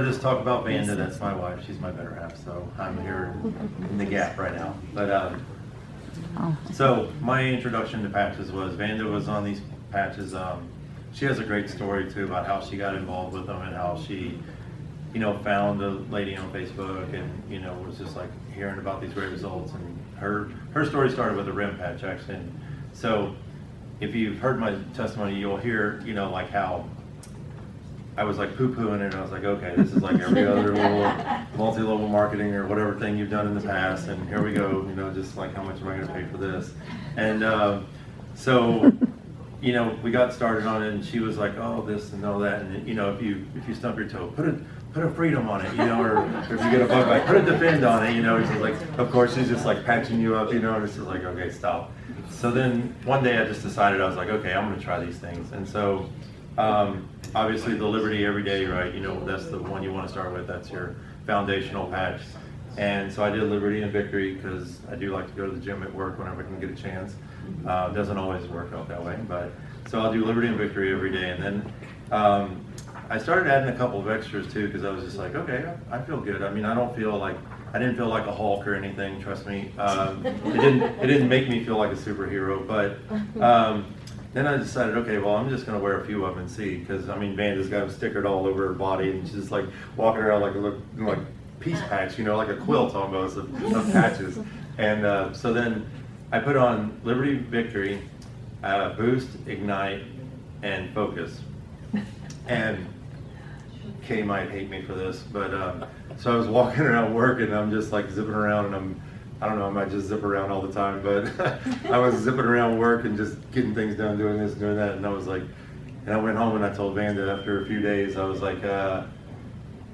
Just talk about Vanda. That's my wife. She's my better half, so I'm here in the gap right now. But so my introduction to patches was Vanda was on these patches. She has a great story too about how she got involved with them and how she, found a lady on Facebook and was just like hearing about these great results. And her story started with a rim patch actually. And so if you've heard my testimony, you'll hear like how I was like poo-pooing it, and I was like, okay, this is like every other little multi-level marketing or whatever thing you've done in the past, and here we go, just like how much am I going to pay for this? And so, we got started on it, and she was like, oh, this and all that, and if you stump your toe, put a freedom on it, or if you get a bug bite, put a defend on it, She's like, of course, she's just like patching you up, and it's just like, okay, stop. So then one day I just decided, I was like, okay, I'm going to try these things, and so. Obviously the Liberty Everyday, right? That's the one you want to start with. That's your foundational patch. And so I did Liberty and Victory because I do like to go to the gym at work whenever I can get a chance. Doesn't always work out that way, but so I'll do Liberty and Victory every day. And then I started adding a couple of extras too because I was just like, okay, I feel good. I mean, I didn't feel like a Hulk or anything. Trust me. It didn't make me feel like a superhero, but. Then I decided, okay, well, I'm just going to wear a few of them and see, because Vanda's got them stickered all over her body, and she's just like walking around like piece patch, like a quilt almost of patches. And so then I put on Liberty, Victory, Boost, Ignite, and Focus. And Kay might hate me for this, but so I was walking around work, and I'm just like zipping around, and I don't know, I might just zip around all the time, but I was zipping around work and just getting things done, doing this, doing that, and I was like, and I went home and I told Vanda after a few days, I was like,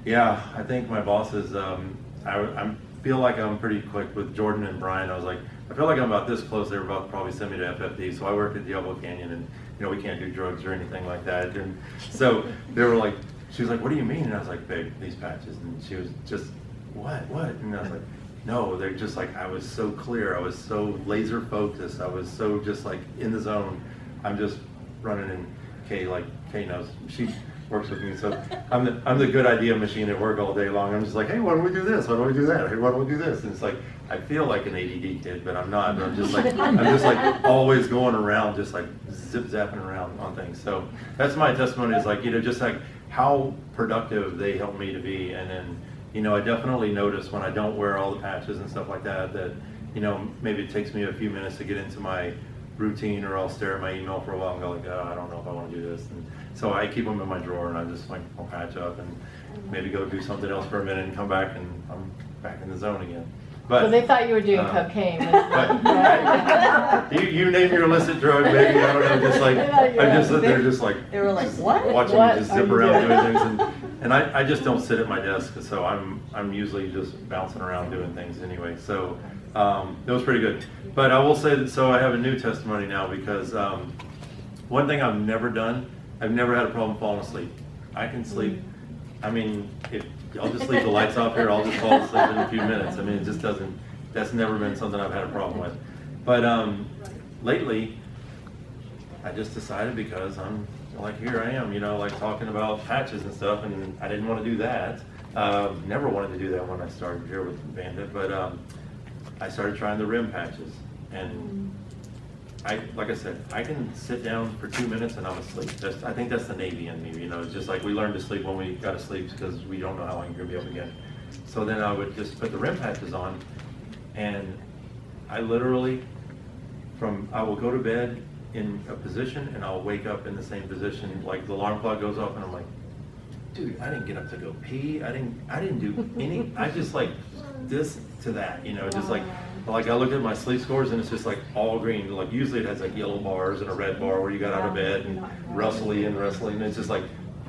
yeah, I think my bosses, I feel like I'm pretty quick with Jordan and Brian. I was like, I feel like I'm about this close. They were about to probably send me to FFD, so I work at Diablo Canyon, and we can't do drugs or anything like that. And so they were like, she was like, what do you mean? And I was like, babe, these patches. And she was just, what? And I was like, no, they're just like, I was so clear, I was so laser focused, I was so just like in the zone. I'm just running, and Kay knows, she works with me, so I'm the good idea machine at work all day long. I'm just like, hey, why don't we do this? Why don't we do that? Hey, why don't we do this? And it's like, I feel like an ADD kid, but I'm not. I'm just like always going around, just like zip zapping around on things. So that's my testimony, is like, just like how productive they help me to be. And then I definitely notice when I don't wear all the patches and stuff like that, maybe it takes me a few minutes to get into my routine, or I'll stare at my email for a while and go like, oh, I don't know if I want to do this. And so I keep them in my drawer, and I just like, I'll patch up and maybe go do something else for a minute and come back, and I'm back in the zone again. But so they thought you were doing cocaine. You name your illicit drug, maybe, I don't know, just like, they're just like, they were like, what? Watching me just zip around doing things. And I just don't sit at my desk, so I'm usually just bouncing around doing things anyway. So it was pretty good. But I will say that, so I have a new testimony now, because one thing I've never done, I've never had a problem falling asleep. I can sleep. If I'll just leave the lights off here, I'll just fall asleep in a few minutes. It just doesn't, that's never been something I've had a problem with. But lately, I just decided, because I'm like, here I am, like talking about patches and stuff, and I didn't want to do that. Never wanted to do that when I started here with Vanda, but I started trying the rim patches, and like I said, I can sit down for 2 minutes and I'm asleep. I think that's the Navy in me, it's just like we learned to sleep when we got to sleep, because we don't know how long you're going to be up again. So then I would just put the rim patches on, and I literally, I will go to bed in a position, and I'll wake up in the same position. Like the alarm clock goes off, and I'm like, dude, I didn't get up to go pee. I didn't do any. I just like this to that, just like I look at my sleep scores, and it's just like all green. Like usually it has like yellow bars and a red bar where you got out of bed, and wrestling, and it's just like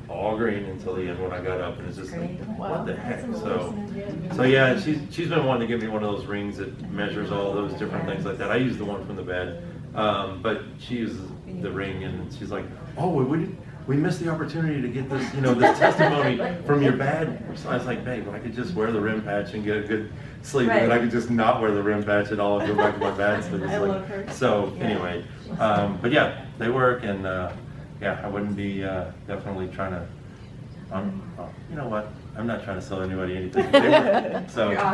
all green until the end when I got up, and it's just like, what the heck? So yeah, she's been wanting to give me one of those rings that measures all those different things like that. I use the one from the bed, but she uses the ring, and she's like, oh, we missed the opportunity to get this, this testimony from your bad. So I was like, babe, I could just wear the rim patch and get a good sleep, and then I could just not wear the rim patch at all and go back to my bad sleep. I love her. So anyway, but yeah, they work, and yeah, I wouldn't be definitely trying to, you know what? I'm not trying to sell anybody anything. They were- so You're awesome.